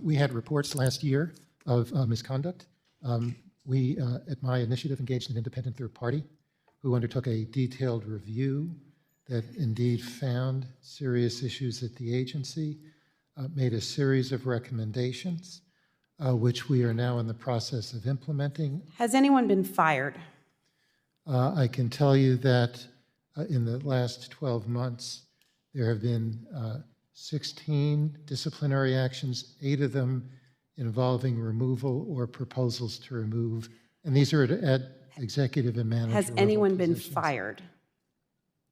We had reports last year of misconduct. We, at my initiative, engaged an independent third party who undertook a detailed review that indeed found serious issues at the agency, made a series of recommendations, which we are now in the process of implementing. Has anyone been fired? I can tell you that in the last 12 months, there have been 16 disciplinary actions, 8 of them involving removal or proposals to remove, and these are at executive and manager Has level anyone been positions. fired?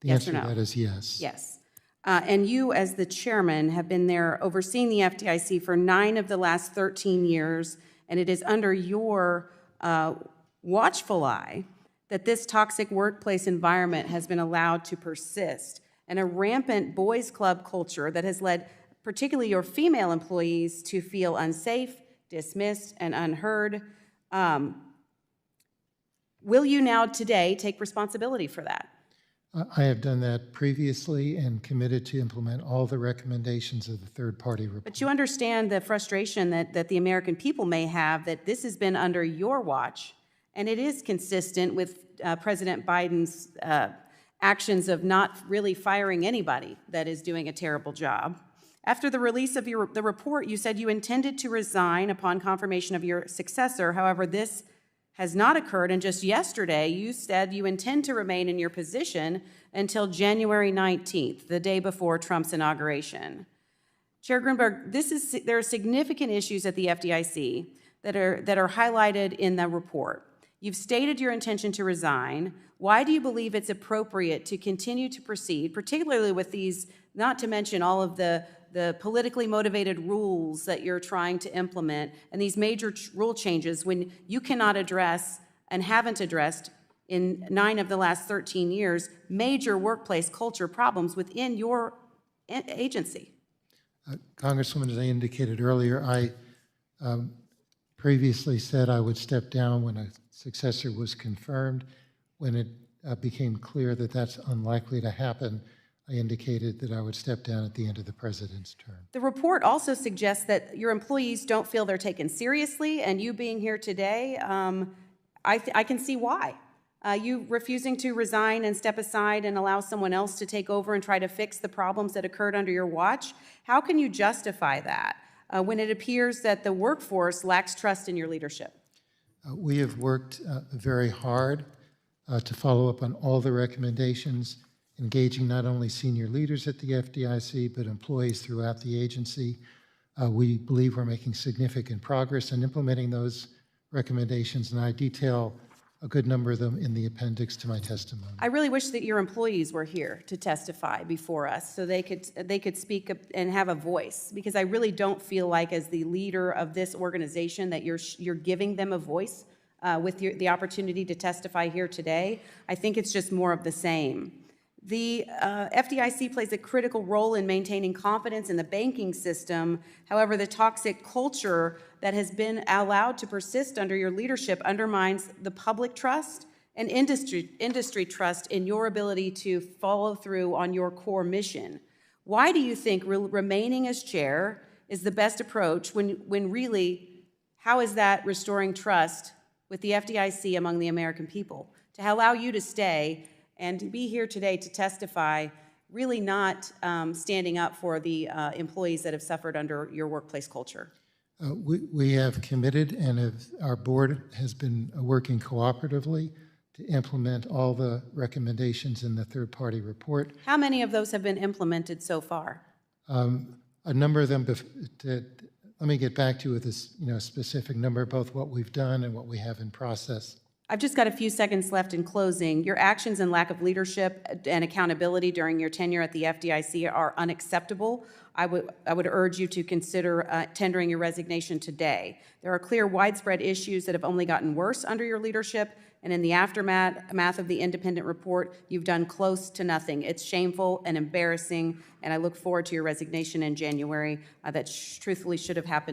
The Yes answer or to no? that is yes. Yes. And you, as the chairman, have been there overseeing the FDIC for 9 of the last 13 years, and it is under your watchful eye that this toxic workplace environment has been allowed to persist, and a rampant boys' club culture that has led particularly your female employees to feel unsafe, dismissed, and unheard. Will you now today take responsibility for that? I have done that previously and committed to implement all the recommendations of the third-party report. But you understand the frustration that the American people may have that this has been under your watch, and it is consistent with President Biden's actions of not really firing anybody that is doing a terrible job. After the release of the report, you said you intended to resign upon confirmation of your successor. However, this has not occurred, and just yesterday you said you intend to remain in your position until January 19th, the day before Trump's inauguration. Chair Gruenberg, there are significant issues at the FDIC that are highlighted in the report. You've stated your intention to resign. Why do you believe it's appropriate to continue to proceed, particularly with these, not to mention all of the politically motivated rules that you're trying to implement and these major rule changes when you cannot address and haven't addressed in 9 of the last 13 years major workplace culture problems within your agency? Congresswoman, as I indicated earlier, I previously said I would step down when a successor was confirmed. When it became clear that that's unlikely to happen, I indicated that I would step down at the end of the president's term. The report also suggests that your employees don't feel they're taken seriously, and you being here today, I can see why. You refusing to resign and step aside and allow someone else to take over and try to fix the problems that occurred under your watch, how can you justify that when it appears that the workforce lacks trust in your leadership? We have worked very hard to follow up on all the recommendations, engaging not only senior leaders at the FDIC, but employees throughout the agency. We believe we're making significant progress in implementing those recommendations, and I detail a good number of them in the appendix to my testimony. I really wish that your employees were here to testify before us so they could speak up and have a voice, because I really don't feel like as the leader of this organization that you're giving them a voice with the opportunity to testify here today. I think it's just more of the same. The FDIC plays a critical role in maintaining confidence in the banking system. However, the toxic culture that has been allowed to persist under your leadership undermines the public trust and industry trust in your ability to follow through on your core mission. Why do you think remaining as chair is the best approach when really, how is that restoring trust with the FDIC among the American people? To allow you to stay and to be here today to testify, really not standing up for the employees that have suffered under your workplace culture. We have committed, and our board has been working cooperatively to implement all the recommendations in the third-party report. How many of those have been implemented so far? A number of them. Let me get back to you with this, specific number, both what we've done and what we have in process. I've just got a few seconds left in closing. Your actions and lack of leadership and accountability during your tenure at the FDIC are unacceptable. I would urge you to consider tendering your resignation today. There are clear, widespread issues that have only gotten worse under your leadership, and in the aftermath of the independent report, you've done close to nothing. It's shameful and embarrassing, and I look forward to your resignation in January. That truthfully should have happened